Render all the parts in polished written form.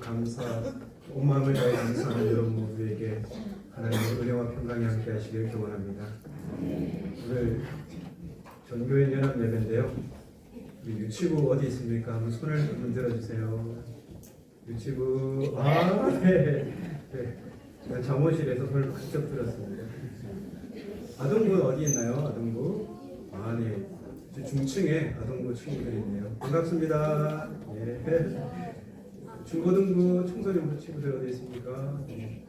감사, 온 마음을 다해 감사하는 여러분 모두에게 하나님의 은혜와 평강이 함께 하시길 기원합니다. 오늘 전교회 연합 예배인데요. 우리 유치부 어디 있습니까? 한번 손을 흔들어 주세요. 유치부, 네. 네. 잠옷실에서 손을 반짝 들었습니다. 아동부 어디 있나요? 아동부? 네. 중층에 아동부 친구들이 있네요. 반갑습니다. 네. 중고등부 청소년부 친구들 어디 있습니까? 네.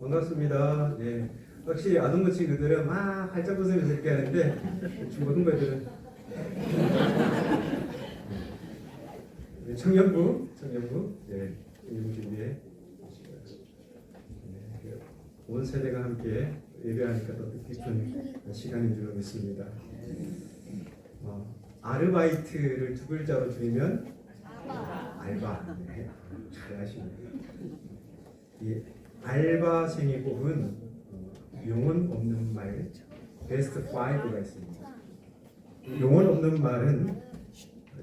반갑습니다. 네. 확실히 아동부 친구들은 막 활짝 웃으면서 이렇게 하는데 중고등부 애들은 청년부, 네. 청년부 준비해. 네. 온 세대가 함께 예배하니까 더 뜻깊은 시간인 줄 믿습니다. 아르바이트를 두 글자로 줄이면 알바. 네. 잘 아시네요. 이 알바생이 뽑은 용언 없는 말 베스트 5가 있습니다. 용언 없는 말은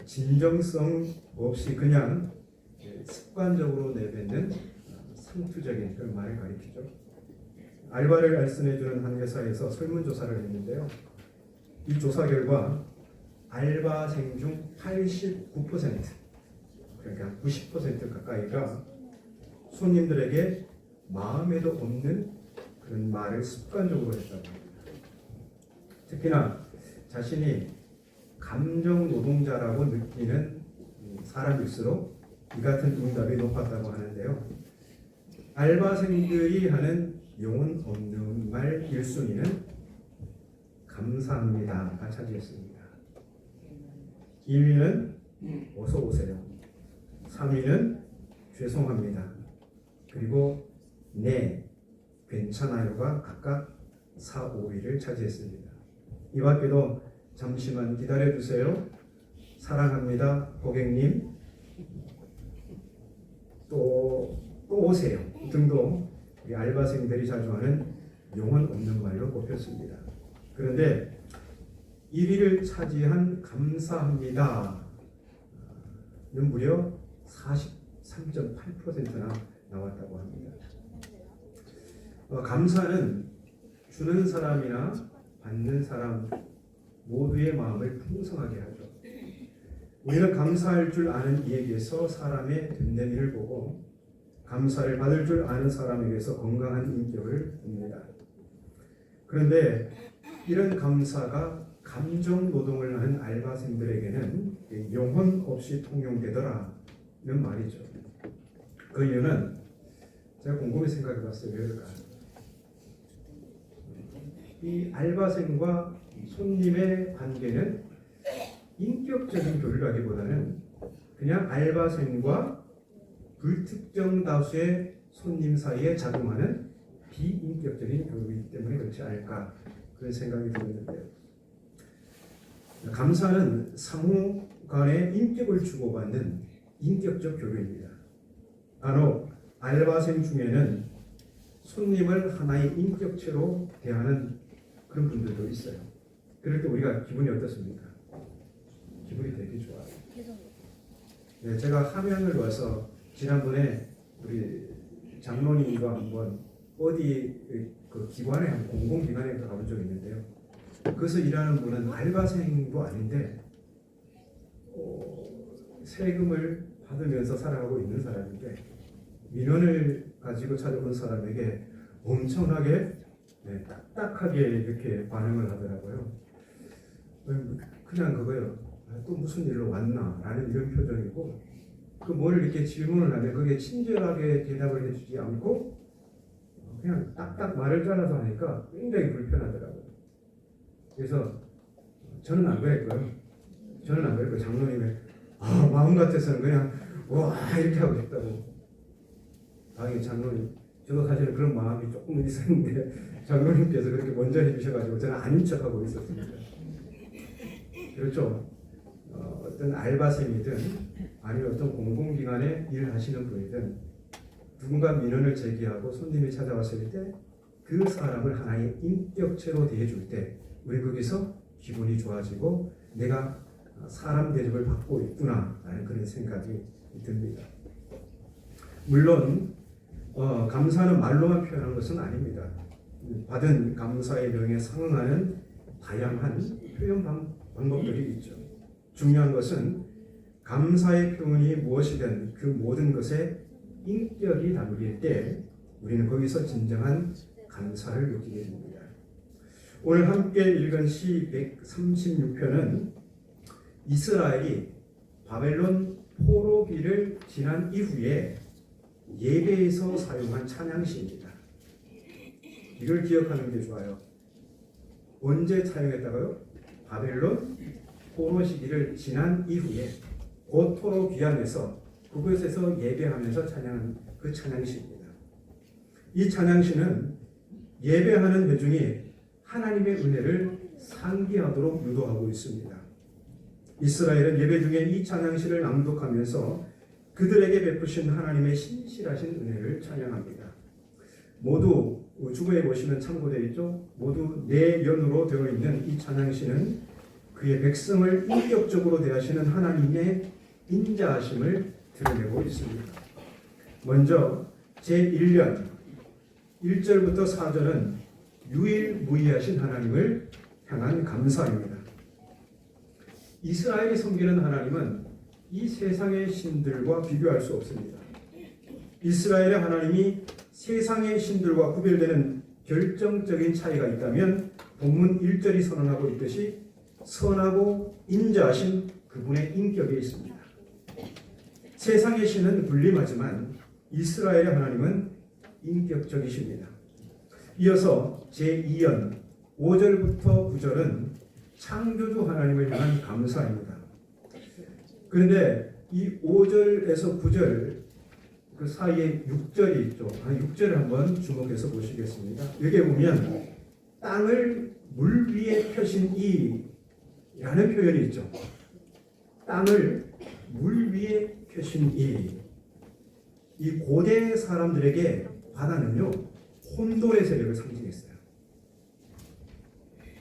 진정성 없이 그냥 습관적으로 내뱉는 상투적인 그런 말을 가리키죠. 알바를 알선해주는 한 회사에서 설문조사를 했는데요. 이 조사 결과 알바생 중 89%, 그러니까 90% 가까이가 손님들에게 마음에도 없는 그런 말을 습관적으로 했다고 합니다. 특히나 자신이 감정 노동자라고 느끼는 사람일수록 이 같은 응답이 높았다고 하는데요. 알바생들이 하는 용언 없는 말 1순위는 감사합니다가 차지했습니다. 2위는 어서 오세요. 3위는 죄송합니다. 그리고 네, 괜찮아요가 각각 4, 5위를 차지했습니다. 이 밖에도 잠시만 기다려주세요. 사랑합니다. 고객님. 또 오세요. 등도 우리 알바생들이 자주 하는 용언 없는 말로 꼽혔습니다. 그런데 1위를 차지한 감사합니다는 무려 43.8%나 나왔다고 합니다. 감사는 주는 사람이나 받는 사람 모두의 마음을 풍성하게 하죠. 우리는 감사할 줄 아는 이에게서 사람의 됨됨이를 보고 감사를 받을 줄 아는 사람에게서 건강한 인격을 봅니다. 그런데 이런 감사가 감정 노동을 하는 알바생들에게는 영혼 없이 통용되더라는 말이죠. 그 이유는 제가 곰곰이 생각해 봤어요. 왜일까요? 이 알바생과 손님의 관계는 인격적인 교류라기보다는 그냥 알바생과 불특정 다수의 손님 사이에 작용하는 비인격적인 교류이기 때문에 그렇지 않을까 그런 생각이 들었는데요. 감사는 상호 간의 인격을 주고받는 인격적 교류입니다. 간혹 알바생 중에는 손님을 하나의 인격체로 대하는 그런 분들도 있어요. 그럴 때 우리가 기분이 어떻습니까? 기분이 되게 좋아요. 네, 제가 함양을 와서 지난번에 우리 장로님과 한번 어디 그 기관에 공공기관에 가본 적이 있는데요. 거기서 일하는 분은 알바생도 아닌데 세금을 받으면서 살아가고 있는 사람인데 민원을 가지고 찾아온 사람에게 엄청나게 딱딱하게 이렇게 반응을 하더라고요. 그냥 그거요. 또 무슨 일로 왔나? 라는 이런 표정이고 그 뭘 이렇게 질문을 하면 그게 친절하게 대답을 해주지 않고 그냥 딱딱 말을 잘라서 하니까 굉장히 불편하더라고요. 그래서 저는 안 그랬고요. 장로님의 마음 같아서는 그냥 와 이렇게 하고 싶다고. 당연히 장로님, 저도 사실은 그런 마음이 조금 있었는데 장로님께서 그렇게 먼저 해주셔가지고 저는 아닌 척하고 있었습니다. 그렇죠. 어떤 알바생이든 아니면 어떤 공공기관에 일을 하시는 분이든 누군가 민원을 제기하고 손님이 찾아왔을 때 그 사람을 하나의 인격체로 대해줄 때 우리 거기서 기분이 좋아지고 내가 사람 대접을 받고 있구나 라는 그런 생각이 듭니다. 물론 감사는 말로만 표현한 것은 아닙니다. 받은 감사의 명에 상응하는 다양한 표현 방법들이 있죠. 중요한 것은 감사의 표현이 무엇이든 그 모든 것에 인격이 담길 때 우리는 거기서 진정한 감사를 느끼게 됩니다. 오늘 함께 읽은 시 136편은 이스라엘이 바벨론 포로기를 지난 이후에 예배에서 사용한 찬양시입니다. 이걸 기억하는 게 좋아요. 언제 사용했다고요? 바벨론 포로 시기를 지난 이후에 곧 포로 귀환에서 그곳에서 예배하면서 찬양한 그 찬양시입니다. 이 찬양시는 예배하는 회중이 하나님의 은혜를 상기하도록 유도하고 있습니다. 이스라엘은 예배 중에 이 찬양시를 낭독하면서 그들에게 베푸신 하나님의 신실하신 은혜를 찬양합니다. 모두 주보에 보시면 참고되어 있죠. 모두 네 연으로 되어 있는 이 찬양시는 그의 백성을 인격적으로 대하시는 하나님의 인자하심을 드러내고 있습니다. 먼저 제1년 1절부터 4절은 유일무이하신 하나님을 향한 감사입니다. 이스라엘이 섬기는 하나님은 이 세상의 신들과 비교할 수 없습니다. 이스라엘의 하나님이 세상의 신들과 구별되는 결정적인 차이가 있다면 본문 1절이 선언하고 있듯이 선하고 인자하신 그분의 인격에 있습니다. 세상의 신은 군림하지만 이스라엘의 하나님은 인격적이십니다. 이어서 제2연 5절부터 9절은 창조주 하나님을 향한 감사입니다. 그런데 이 5절에서 9절 그 사이에 6절이 있죠. 6절을 한번 주목해서 보시겠습니다. 여기에 보면 땅을 물 위에 펴신 이라는 표현이 있죠. 땅을 물 위에 펴신 이 고대 사람들에게 바다는요 혼돈의 세력을 상징했어요.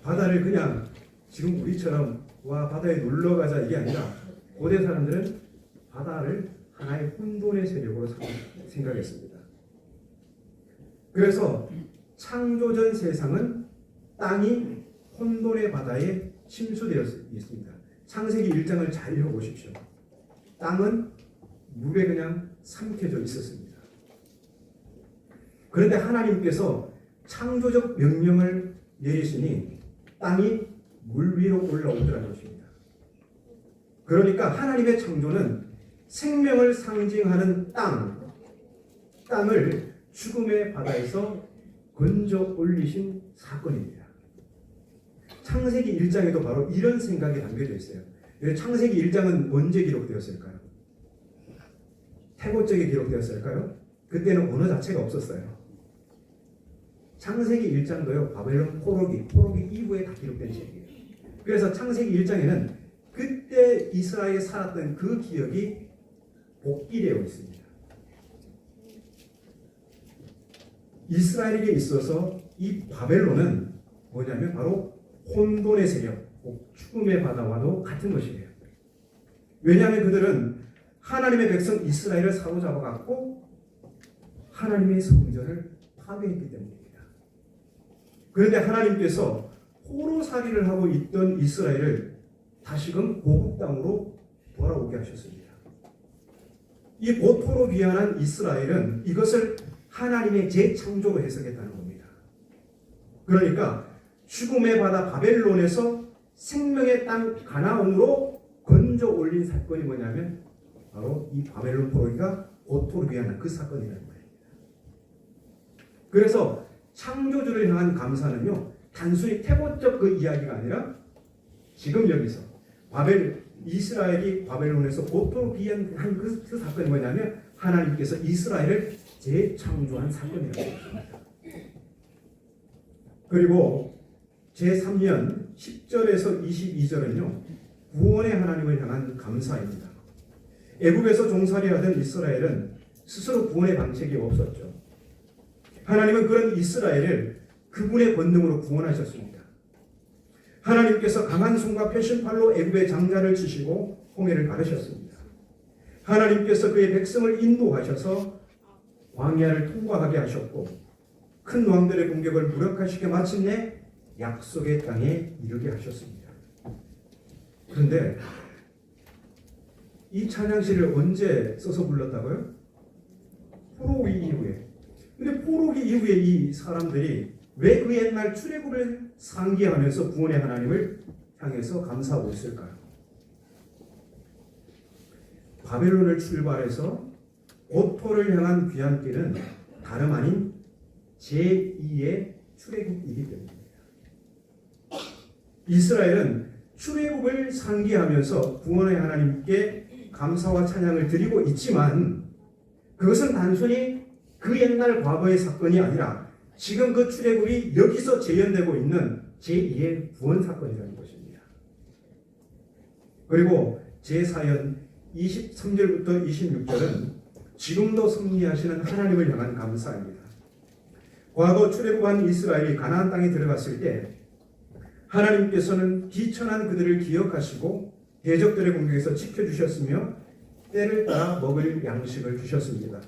바다를 그냥 지금 우리처럼 와 바다에 놀러 가자 이게 아니라 고대 사람들은 바다를 하나의 혼돈의 세력으로 생각했습니다. 그래서 창조전 세상은 땅이 혼돈의 바다에 침수되어 있습니다. 창세기 1장을 잘 읽어보십시오. 땅은 물에 그냥 삼켜져 있었습니다. 그런데 하나님께서 창조적 명령을 내리시니 땅이 물 위로 올라오더라는 것입니다. 그러니까 하나님의 창조는 생명을 상징하는 땅을 죽음의 바다에서 건져 올리신 사건입니다. 창세기 1장에도 바로 이런 생각이 담겨져 있어요. 창세기 1장은 언제 기록되었을까요? 태고적에 기록되었을까요? 그때는 언어 자체가 없었어요. 창세기 1장도요 바벨론 포로기 이후에 다 기록된 책이에요. 그래서 창세기 1장에는 그때 이스라엘이 살았던 그 기억이 복기되어 있습니다. 이스라엘에게 있어서 이 바벨론은 뭐냐면 바로 혼돈의 세력, 죽음의 바다와도 같은 것이에요. 왜냐하면 그들은 하나님의 백성 이스라엘을 사로잡아갖고 하나님의 성전을 파괴했기 때문입니다. 그런데 하나님께서 포로살이를 하고 있던 이스라엘을 다시금 고국 땅으로 돌아오게 하셨습니다. 이 고토로 귀환한 이스라엘은 이것을 하나님의 재창조로 해석했다는 겁니다. 그러니까 죽음의 바다 바벨론에서 생명의 땅 가나안으로 건져 올린 사건이 뭐냐면 바로 이 바벨론 포로기가 고토로 귀환한 그 사건이라는 거예요. 그래서 창조주를 향한 감사는요 단순히 태고적 그 이야기가 아니라 지금 여기서 이스라엘이 바벨론에서 고토로 귀환한 그 사건이 뭐냐면 하나님께서 이스라엘을 재창조한 사건이라고 합니다. 그리고 제3년 10절에서 22절은요 구원의 하나님을 향한 감사입니다. 애굽에서 종살이하던 이스라엘은 스스로 구원의 방책이 없었죠. 하나님은 그런 이스라엘을 그분의 권능으로 구원하셨습니다. 하나님께서 강한 손과 표신팔로 애굽의 장자를 치시고 홍해를 가르셨습니다. 하나님께서 그의 백성을 인도하셔서 광야를 통과하게 하셨고 큰 왕들의 공격을 무력화시켜 마침내 약속의 땅에 이르게 하셨습니다. 그런데 이 찬양시를 언제 써서 불렀다고요? 포로기 이후에. 근데 포로기 이후에 이 사람들이 왜 그 옛날 출애굽을 상기하면서 구원의 하나님을 향해서 감사하고 있을까요? 바벨론을 출발해서 고토를 향한 귀한 길은 다름 아닌 제2의 출애굽이기 때문입니다. 이스라엘은 출애굽을 상기하면서 구원의 하나님께 감사와 찬양을 드리고 있지만 그것은 단순히 그 옛날 과거의 사건이 아니라 지금 그 출애굽이 여기서 재현되고 있는 제2의 구원 사건이라는 것입니다. 그리고 제4연 23절부터 26절은 지금도 승리하시는 하나님을 향한 감사입니다. 과거 출애굽한 이스라엘이 가나안 땅에 들어갔을 때 하나님께서는 비천한 그들을 기억하시고 대적들의 공격에서 지켜주셨으며 때를 따라 먹을 양식을 주셨습니다.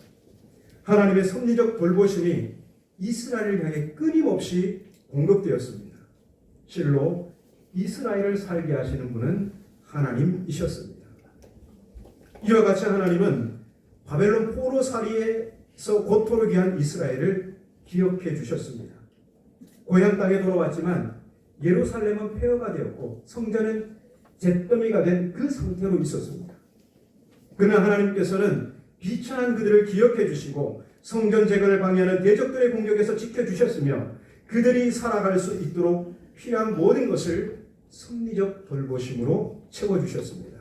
하나님의 섭리적 돌보심이 이스라엘을 향해 끊임없이 공급되었습니다. 실로 이스라엘을 살게 하시는 분은 하나님이셨습니다. 이와 같이 하나님은 바벨론 포로살이에서 고토를 기한 이스라엘을 기억해 주셨습니다. 고향 땅에 돌아왔지만 예루살렘은 폐허가 되었고 성전은 잿더미가 된 그 상태로 있었습니다. 그러나 하나님께서는 비천한 그들을 기억해 주시고 성전 재건을 방해하는 대적들의 공격에서 지켜주셨으며 그들이 살아갈 수 있도록 필요한 모든 것을 섭리적 돌보심으로 채워주셨습니다.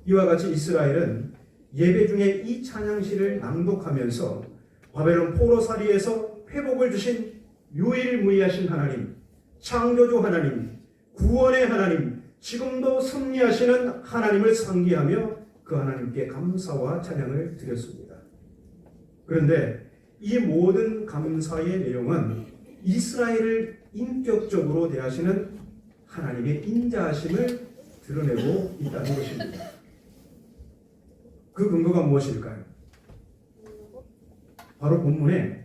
이와 같이 이스라엘은 예배 중에 이 찬양시를 낭독하면서 바벨론 포로살이에서 회복을 주신 유일무이하신 하나님, 창조주 하나님, 구원의 하나님, 지금도 섭리하시는 하나님을 상기하며 그 하나님께 감사와 찬양을 드렸습니다. 그런데 이 모든 감사의 내용은 이스라엘을 인격적으로 대하시는 하나님의 인자하심을 드러내고 있다는 것입니다. 그 근거가 무엇일까요? 바로 본문에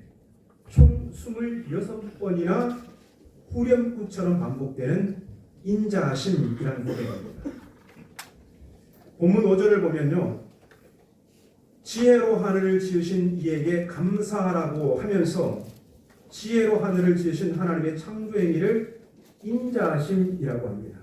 총 26번이나 후렴구처럼 반복되는 인자하심이라는 고백입니다. 본문 5절을 보면요, 지혜로 하늘을 지으신 이에게 감사하라고 하면서 지혜로 하늘을 지으신 하나님의 창조 행위를 인자하심이라고 합니다.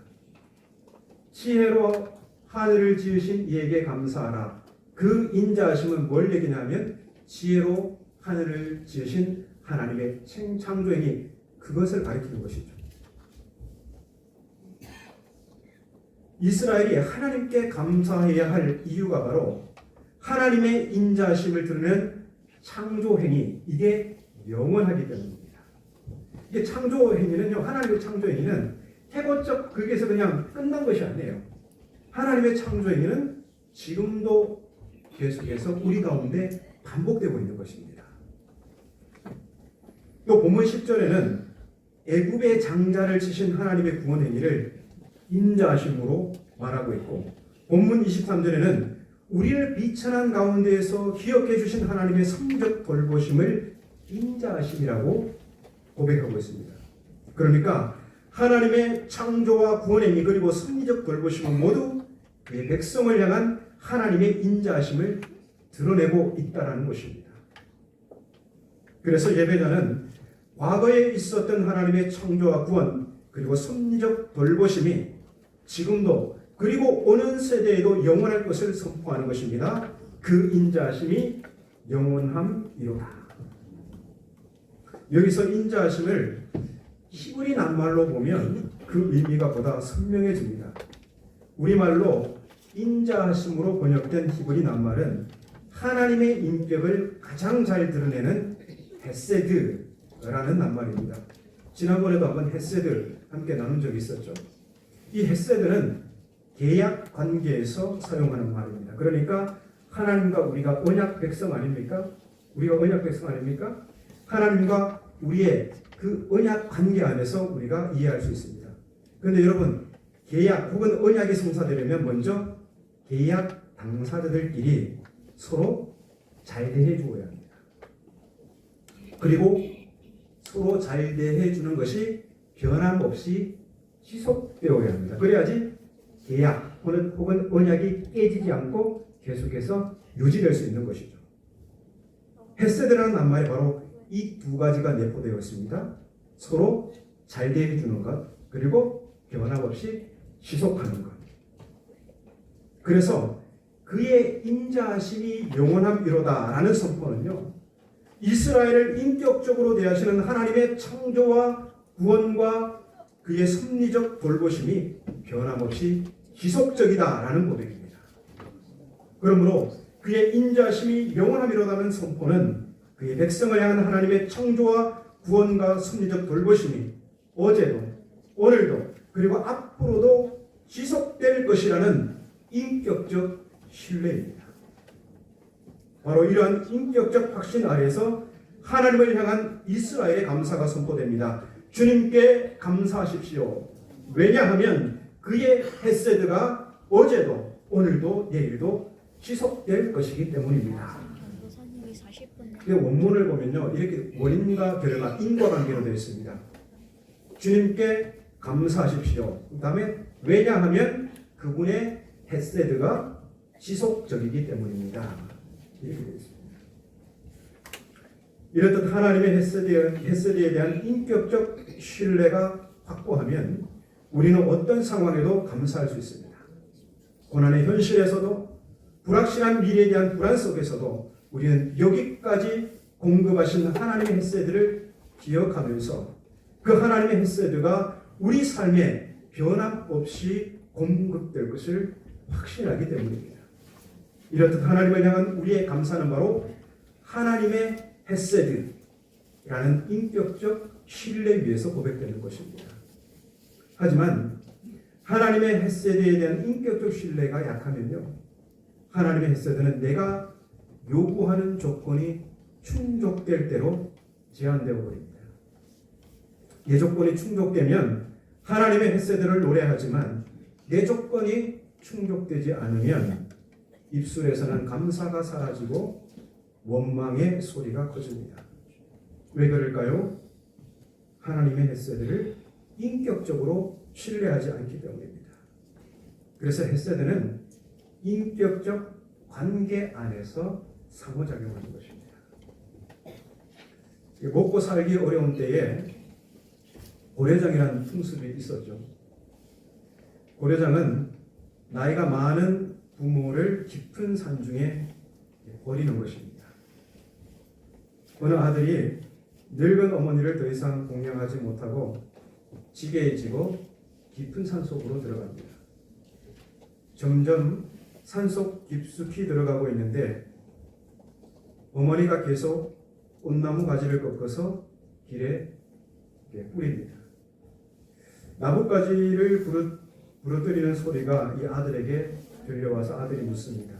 지혜로 하늘을 지으신 이에게 감사하라. 그 인자하심은 뭘 얘기냐면 지혜로 하늘을 지으신 하나님의 창조 행위, 그것을 가리키는 것이죠. 이스라엘이 하나님께 감사해야 할 이유가 바로 하나님의 인자하심을 드러낸 창조 행위, 이게 영원하기 때문입니다. 이게 창조 행위는요, 하나님의 창조 행위는 해고적 거기에서 그냥 끝난 것이 아니에요. 하나님의 창조 행위는 지금도 계속해서 우리 가운데 반복되고 있는 것입니다. 또 본문 10절에는 애굽의 장자를 치신 하나님의 구원 행위를 인자하심으로 말하고 있고, 본문 23절에는 우리를 비천한 가운데에서 기억해 주신 하나님의 섭리적 돌보심을 인자하심이라고 고백하고 있습니다. 그러니까 하나님의 창조와 구원 행위 그리고 섭리적 돌보심은 모두 그의 백성을 향한 하나님의 인자하심을 드러내고 있다는 것입니다. 그래서 예배자는 과거에 있었던 하나님의 창조와 구원 그리고 섭리적 돌보심이 지금도 그리고 오는 세대에도 영원할 것을 선포하는 것입니다. 그 인자하심이 영원함이로다. 여기서 인자하심을 히브리 낱말로 보면 그 의미가 보다 선명해집니다. 우리말로 인자하심으로 번역된 히브리 낱말은 하나님의 인격을 가장 잘 드러내는 헤세드라는 낱말입니다. 지난번에도 한번 헤세드 함께 나눈 적이 있었죠. 이 헤세드는 계약 관계에서 사용하는 말입니다. 그러니까 하나님과 우리가 언약 백성 아닙니까? 우리가 언약 백성 아닙니까? 하나님과 우리의 그 언약 관계 안에서 우리가 이해할 수 있습니다. 그런데 여러분, 계약 혹은 언약이 성사되려면 먼저 계약 당사자들끼리 서로 잘 대해 주어야 합니다. 그리고 서로 잘 대해 주는 것이 변함없이 지속되어야 합니다. 그래야지 계약 혹은 언약이 깨지지 않고 계속해서 유지될 수 있는 것이죠. 헤세드라는 낱말이 바로 이 두 가지가 내포되어 있습니다. 서로 잘 대해 주는 것, 그리고 변함없이 지속하는 것. 그래서 그의 인자하심이 영원함이로다라는 선포는요, 이스라엘을 인격적으로 대하시는 하나님의 창조와 구원과 그의 섭리적 돌보심이 변함없이 지속적이다라는 고백입니다. 그러므로 그의 인자심이 영원함이로다는 선포는 그의 백성을 향한 하나님의 창조와 구원과 섭리적 돌보심이 어제도 오늘도 그리고 앞으로도 지속될 것이라는 인격적 신뢰입니다. 바로 이러한 인격적 확신 아래에서 하나님을 향한 이스라엘의 감사가 선포됩니다. 주님께 감사하십시오. 왜냐하면 그의 헤세드가 어제도 오늘도 내일도 지속될 것이기 때문입니다. 원문을 보면요, 이렇게 원인과 결과, 인과관계로 되어 있습니다. 주님께 감사하십시오. 그 다음에 왜냐하면 그분의 헤세드가 지속적이기 때문입니다. 이렇게 되어 있습니다. 이렇듯 하나님의 헤세드에 대한 인격적 신뢰가 확고하면 우리는 어떤 상황에도 감사할 수 있습니다. 고난의 현실에서도 불확실한 미래에 대한 불안 속에서도 우리는 여기까지 공급하신 하나님의 헤세드를 기억하면서 그 하나님의 헤세드가 우리 삶에 변함없이 공급될 것을 확신하기 때문입니다. 이렇듯 하나님을 향한 우리의 감사는 바로 하나님의 헤세드라는 인격적 신뢰 위에서 고백되는 것입니다. 하지만 하나님의 헤세드에 대한 인격적 신뢰가 약하면요, 하나님의 헤세드는 내가 요구하는 조건이 충족될 대로 제한되어 버립니다. 내 조건이 충족되면 하나님의 헤세드를 노래하지만 내 조건이 충족되지 않으면 입술에서는 감사가 사라지고 원망의 소리가 커집니다. 왜 그럴까요? 하나님의 헤세드를 인격적으로 신뢰하지 않기 때문입니다. 그래서 헤세드는 인격적 관계 안에서 상호작용하는 것입니다. 먹고 살기 어려운 때에 고려장이라는 풍습이 있었죠. 고려장은 나이가 많은 부모를 깊은 산중에 버리는 것입니다. 어느 아들이 늙은 어머니를 더 이상 공양하지 못하고 지게에 지고 깊은 산속으로 들어갑니다. 점점 산속 깊숙이 들어가고 있는데 어머니가 계속 꽃나무 가지를 꺾어서 길에 뿌립니다. 나뭇가지를 부러뜨리는 소리가 이 아들에게 들려와서 아들이 묻습니다.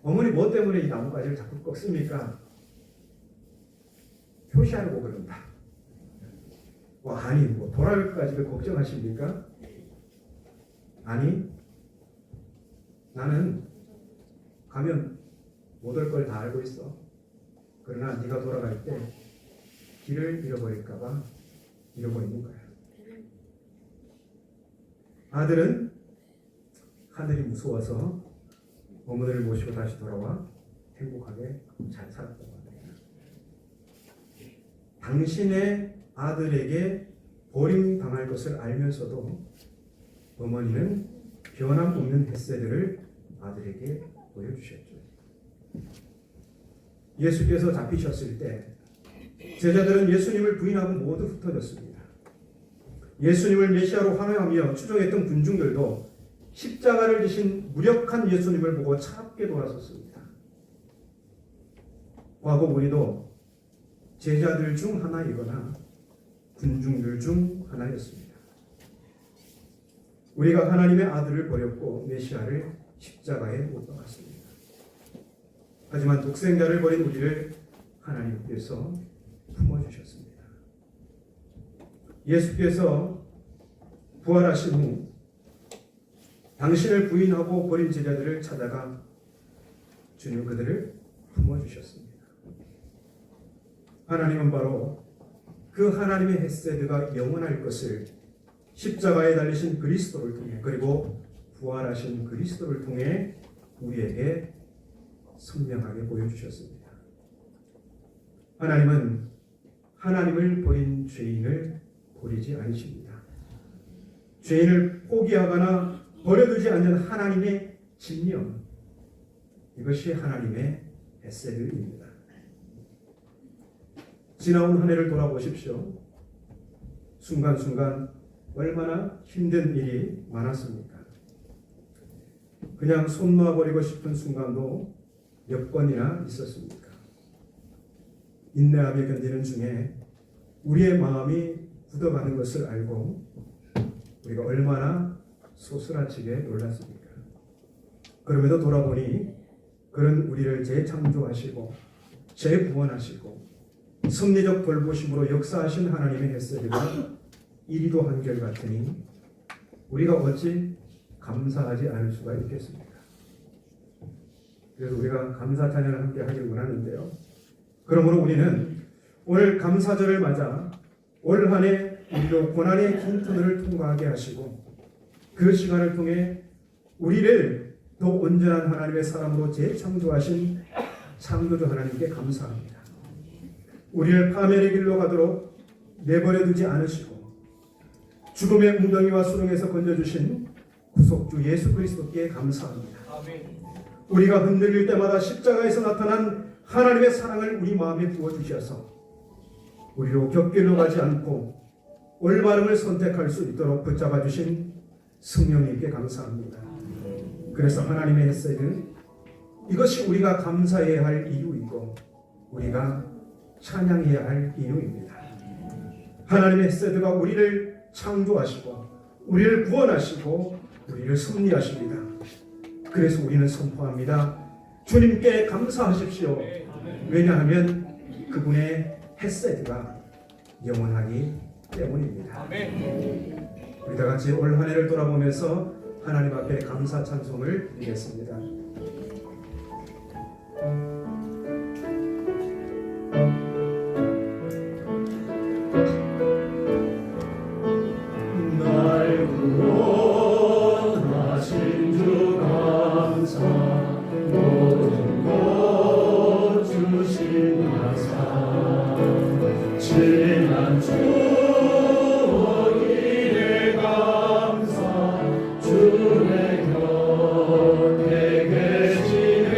어머니 뭐 때문에 이 나뭇가지를 자꾸 꺾습니까? 표시하려고 그런다. 아니 뭐 돌아갈까지를 걱정하십니까? 아니 나는 가면 못 올 걸 다 알고 있어. 그러나 네가 돌아갈 때 길을 잃어버릴까 봐 이러고 있는 거야. 아들은 하늘이 무서워서 어머니를 모시고 다시 돌아와 행복하게 잘 살았다고 합니다. 당신의 아들에게 버림당할 것을 알면서도 어머니는 변함없는 헤세드를 아들에게 보여주셨죠. 예수께서 잡히셨을 때 제자들은 예수님을 부인하고 모두 흩어졌습니다. 예수님을 메시아로 환호하며 추종했던 군중들도 십자가를 지신 무력한 예수님을 보고 차갑게 돌아섰습니다. 과거 우리도 제자들 중 하나이거나 군중들 중 하나였습니다. 우리가 하나님의 아들을 버렸고 메시아를 십자가에 못 박았습니다. 하지만 독생자를 버린 우리를 하나님께서 품어주셨습니다. 예수께서 부활하신 후 당신을 부인하고 버린 제자들을 찾아가 주님 그들을 하나님은 바로 그 하나님의 헤세드가 영원할 것을 십자가에 달리신 그리스도를 통해, 그리고 부활하신 그리스도를 통해 우리에게 선명하게 보여주셨습니다. 하나님은 하나님을 버린 죄인을 버리지 않으십니다. 죄인을 포기하거나 버려두지 않는 하나님의 진영, 이것이 하나님의 헤세드입니다. 지나온 한 해를 돌아보십시오. 순간순간 얼마나 힘든 일이 많았습니까? 그냥 손 놔버리고 싶은 순간도 몇 번이나 있었습니까? 인내하며 견디는 중에 우리의 마음이 굳어가는 것을 알고 우리가 얼마나 소스라치게 놀랐습니까? 그럼에도 돌아보니 그런 우리를 재창조하시고 재구원하시고 섭리적 돌보심으로 역사하신 하나님의 헤세드가 이리도 한결같으니 우리가 어찌 감사하지 않을 수가 있겠습니까? 그래서 우리가 감사 찬양을 함께 하기를 원하는데요. 그러므로 우리는 오늘 감사절을 맞아 올 한 해 우리로 고난의 긴 터널을 통과하게 하시고 그 시간을 통해 우리를 더 온전한 하나님의 사람으로 재창조하신 창조주 하나님께 감사합니다. 우리를 파멸의 길로 가도록 내버려 두지 않으시고 죽음의 웅덩이와 수렁에서 건져주신 구속주 예수 그리스도께 감사합니다. 우리가 흔들릴 때마다 십자가에서 나타난 하나님의 사랑을 우리 마음에 부어주셔서 우리로 곁길로 가지 않고 올바름을 선택할 수 있도록 붙잡아 주신 성령님께 감사합니다. 그래서 하나님의 헤세드, 이것이 우리가 감사해야 할 이유이고 우리가 찬양해야 할 이유입니다. 하나님의 헤세드가 우리를 창조하시고 우리를 구원하시고 우리를 섭리하십니다. 그래서 우리는 선포합니다. 주님께 감사하십시오. 왜냐하면 그분의 헤세드가 영원하기 때문입니다. 우리 다 같이 올 한 해를 돌아보면서 하나님 앞에 감사 찬송을 드리겠습니다. 날 구원하신 주 감사, 모든 것 주신 나사, 지난 추억이네 감사, 주의 곁에 계시네.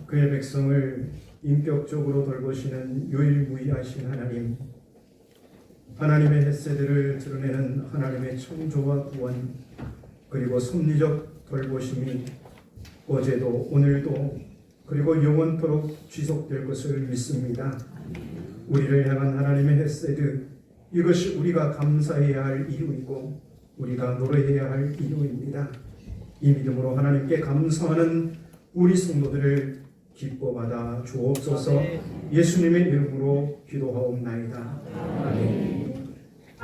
그의 백성을 인격적으로 돌보시는 유일무이하신 하나님, 하나님의 햇새들을 드러내는 하나님의 창조와 구원, 그리고 섭리적 돌보심이 어제도 오늘도 그리고 영원토록 지속될 것을 믿습니다. 우리를 향한 하나님의 햇새들, 이것이 우리가 감사해야 할 이유이고 우리가 노래해야 할 이유입니다. 이 믿음으로 하나님께 감사하는 우리 성도들을 기뻐받아 주옵소서. 예수님의 이름으로 기도하옵나이다. 아멘.